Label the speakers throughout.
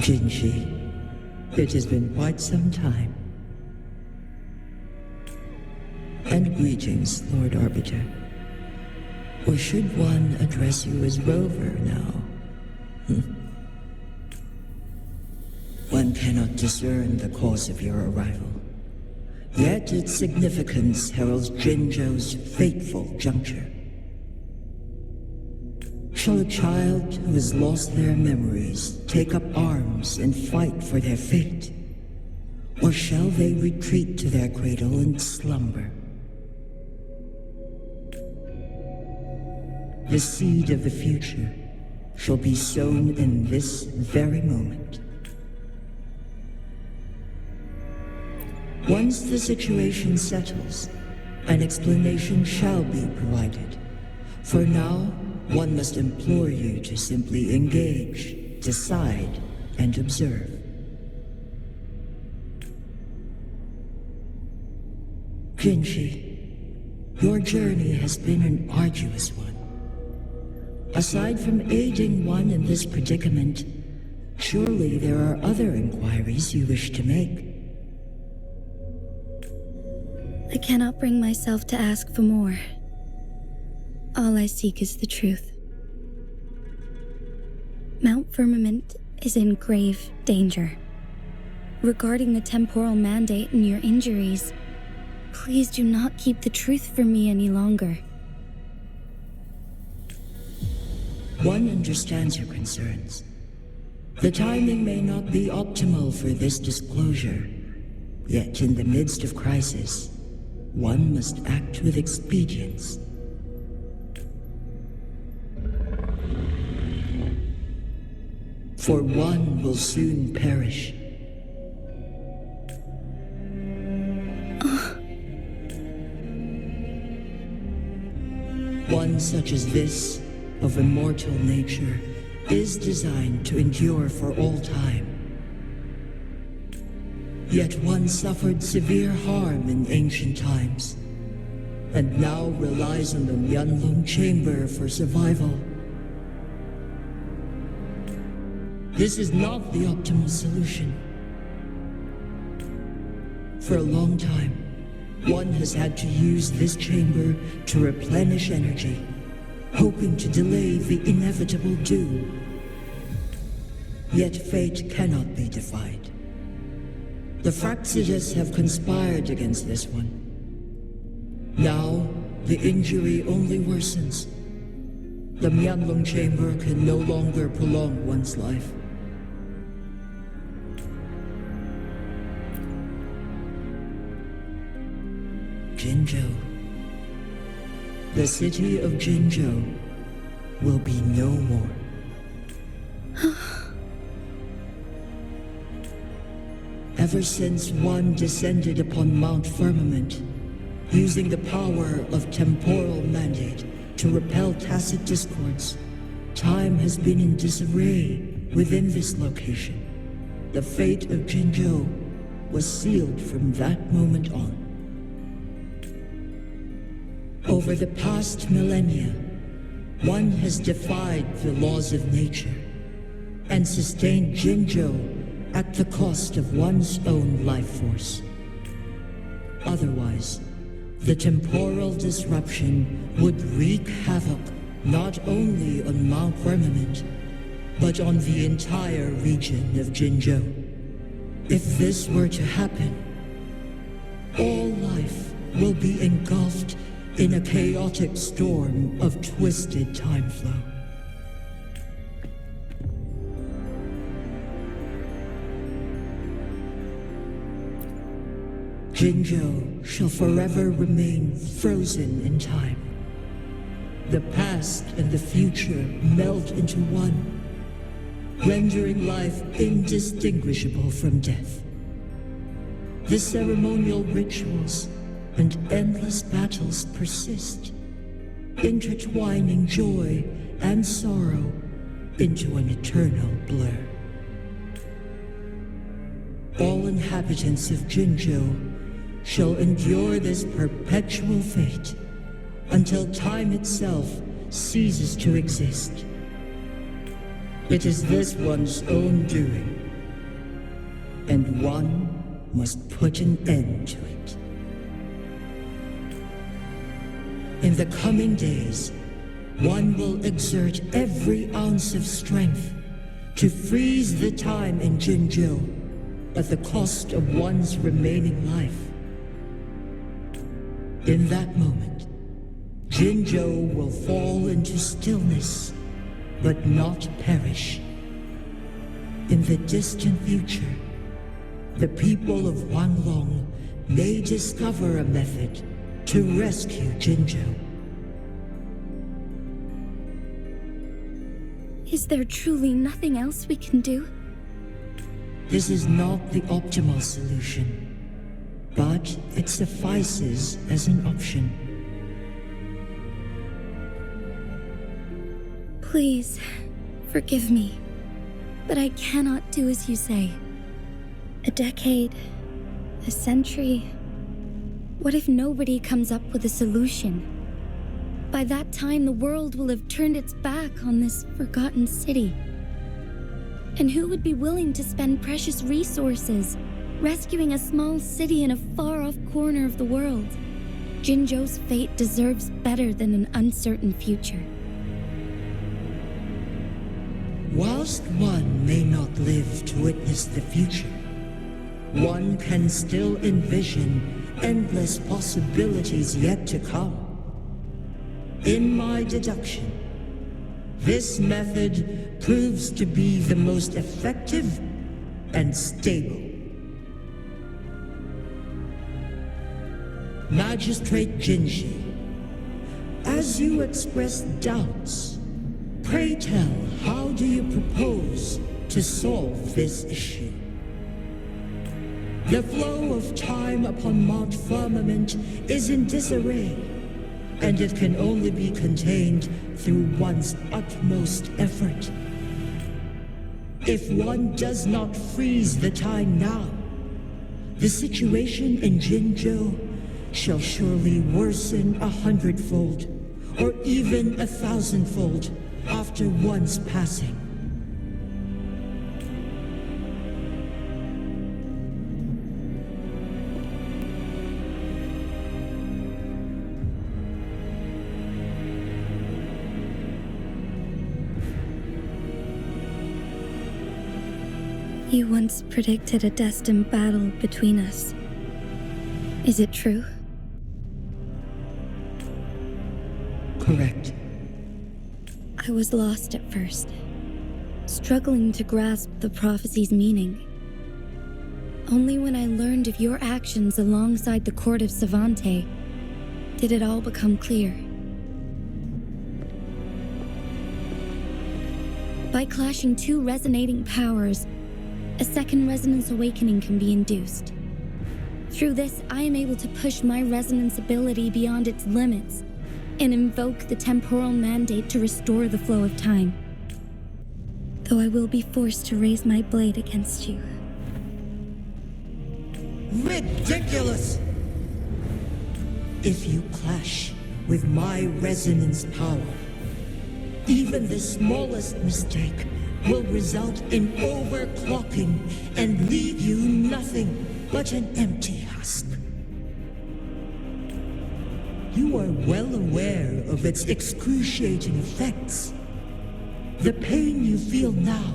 Speaker 1: Jinhsi, it has been quite some time. And greetings, Lord Arbiter. Or should one address you as Rover now? One cannot discern the cause of your arrival. Yet its significance heralds Jinzhou's fateful juncture. Shall a child who has lost their memories take up arms and fight for their fate? Or shall they retreat to their cradle and slumber? The seed of the future shall be sown in this very moment. Once the situation settles, an explanation shall be provided. For now, one must implore you to simply engage, decide, and observe. Jinhsi, your journey has been an arduous one. Aside from aiding one in this predicament, surely there are other inquiries you wish to make.
Speaker 2: I cannot bring myself to ask for more. All I seek is the truth. Mount Firmament is in grave danger. Regarding the temporal mandate and your injuries, please do not keep the truth from me any longer.
Speaker 1: One understands your concerns. The timing may not be optimal for this disclosure, yet in the midst of crisis, one must act with expedience. For one will soon perish. One such as this, of immortal nature, is designed to endure for all time. Yet one suffered severe harm in ancient times, and now relies on the Huanglong chamber for survival. This is not the optimal solution. For a long time, one has had to use this chamber to replenish energy, hoping to delay the inevitable doom. Yet fate cannot be defied. The Fraxidas have conspired against this one. Now, the injury only worsens. The Huanglong chamber can no longer prolong one's life. Jinzhou. The city of Jinzhou will be no more. Ever since one descended upon Mount Firmament, using the power of temporal mandate to repel tacit discords, time has been in disarray within this location. The fate of Jinzhou was sealed from that moment on. Over the past millennia, one has defied the laws of nature, and sustain Jinzhou at the cost of one's own life force. Otherwise, the temporal disruption would wreak havoc not only on Mount Firmament, but on the entire region of Jinzhou. If this were to happen, all life will be engulfed in a chaotic storm of twisted time flow. Jinzhou shall forever remain frozen in time. The past and the future melt into one, rendering life indistinguishable from death. The ceremonial rituals and endless battles persist, intertwining joy and sorrow into an eternal blur. All inhabitants of Jinzhou shall endure this perpetual fate until time itself ceases to exist. It is this one's own doing, and one must put an end to it. In the coming days, one will exert every ounce of strength to freeze the time in Jinzhou at the cost of one's remaining life. In that moment, Jinzhou will fall into stillness, but not perish. In the distant future, the people of Huanglong may discover a method to rescue Jinzhou.
Speaker 2: Is there truly nothing else we can do?
Speaker 1: This is not the optimal solution, but it suffices as an option.
Speaker 2: Please, forgive me, but I cannot do as you say. A decade, a century. What if nobody comes up with a solution? By that time, the world will have turned its back on this forgotten city. And who would be willing to spend precious resources rescuing a small city in a far-off corner of the world? Jinzhou's fate deserves better than an uncertain future.
Speaker 1: Whilst one may not live to witness the future, one can still envision endless possibilities yet to come. In my deduction, this method proves to be the most effective and stable. Magistrate Jinhsi, as you express doubts, pray tell, how do you propose to solve this issue? The flow of time upon Mount Firmament is in disarray, and it can only be contained through one's utmost effort. If one does not freeze the time now, the situation in Jinzhou shall surely worsen 100-fold, or even 1,000-fold after one's passing.
Speaker 2: You once predicted a destined battle between us. Is it true?
Speaker 1: Correct.
Speaker 2: I was lost at first, struggling to grasp the prophecy's meaning. Only when I learned of your actions alongside the court of Savante did it all become clear. By clashing two resonating powers, a second resonance awakening can be induced. Through this, I am able to push my resonance ability beyond its limits and invoke the temporal mandate to restore the flow of time. Though I will be forced to raise my blade against you.
Speaker 1: Ridiculous! If you clash with my resonance power, even the smallest mistake will result in overclocking and leave you nothing but an empty husk. You are well aware of its excruciating effects. The pain you feel now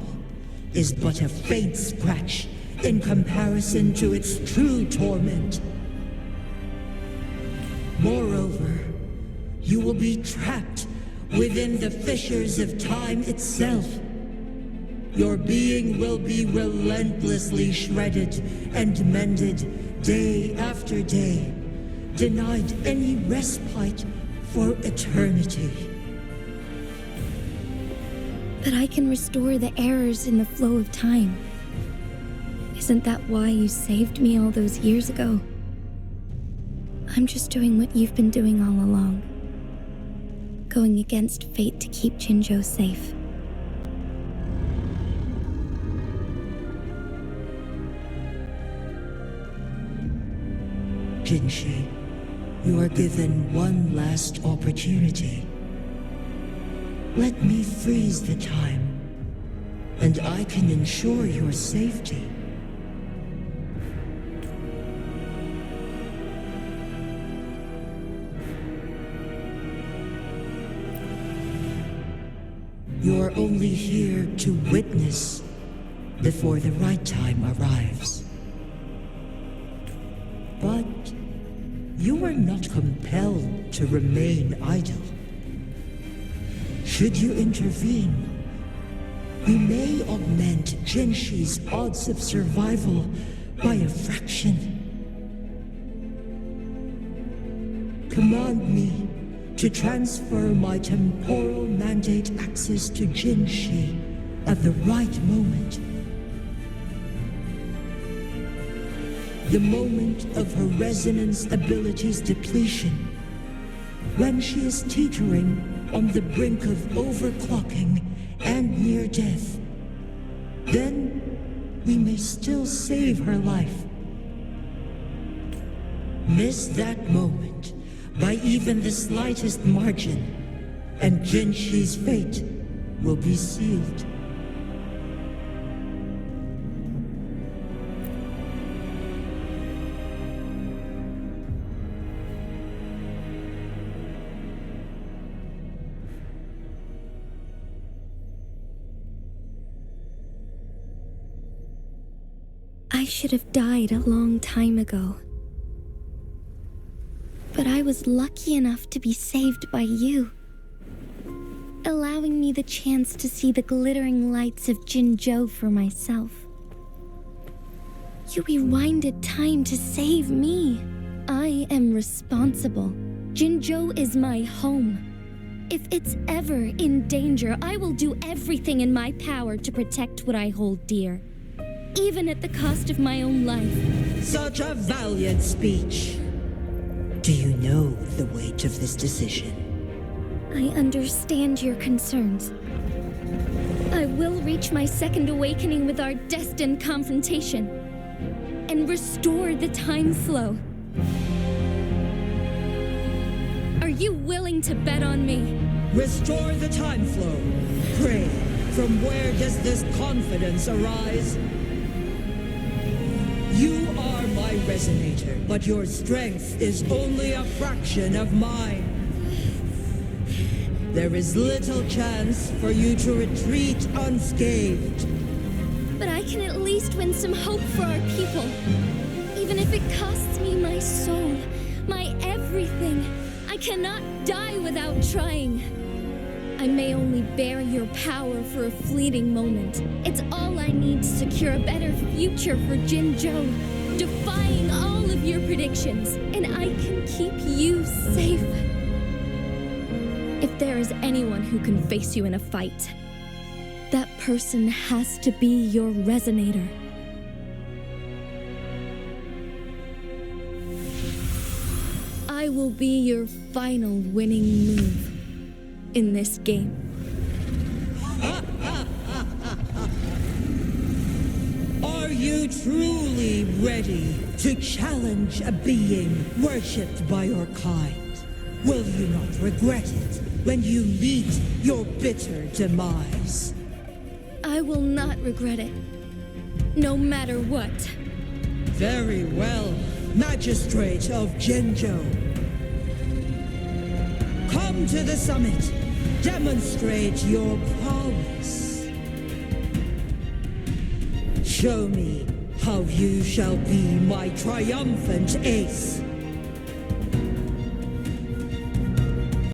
Speaker 1: is but a faint scratch in comparison to its true torment. Moreover, you will be trapped within the fissures of time itself. Your being will be relentlessly shredded and mended day after day, denied any respite for eternity.
Speaker 2: But I can restore the errors in the flow of time. Isn't that why you saved me all those years ago? I'm just doing what you've been doing all along. Going against fate to keep Jinzhou safe.
Speaker 1: Jinhsi, you are given one last opportunity. Let me freeze the time, and I can ensure your safety. You're only here to witness before the right time arrives. But you are not compelled to remain idle. Should you intervene, we may augment Jinhsi's odds of survival by a fraction. Command me to transfer my temporal mandate access to Jinhsi at the right moment. The moment of her resonance ability's depletion, when she is teetering on the brink of overclocking and near death. Then we may still save her life. Miss that moment by even the slightest margin, and Jinhsi's fate will be sealed.
Speaker 2: I should have died a long time ago. But I was lucky enough to be saved by you, allowing me the chance to see the glittering lights of Jinzhou for myself. You rewinded time to save me. I am responsible. Jinzhou is my home. If it's ever in danger, I will do everything in my power to protect what I hold dear, even at the cost of my own life.
Speaker 1: Such a valiant speech. Do you know the weight of this decision?
Speaker 2: I understand your concerns. I will reach my second awakening with our destined confrontation and restore the time flow. Are you willing to bet on me?
Speaker 1: Restore the time flow. Pray, from where does this confidence arise? You are my resonator, but your strength is only a fraction of mine. There is little chance for you to retreat unscathed.
Speaker 2: But I can at least win some hope for our people, even if it costs me my soul, my everything. I cannot die without trying. I may only bear your power for a fleeting moment. It's all I need to secure a better future for Jinzhou, defying all of your predictions, and I can keep you safe. If there is anyone who can face you in a fight, that person has to be your resonator. I will be your final winning move in this game.
Speaker 1: Are you truly ready to challenge a being worshipped by your kind? Will you not regret it when you meet your bitter demise?
Speaker 2: I will not regret it. No matter what.
Speaker 1: Very well, Magistrate of Zhenzhou. Come to the summit. Demonstrate your prowess. Show me how you shall be my triumphant ace.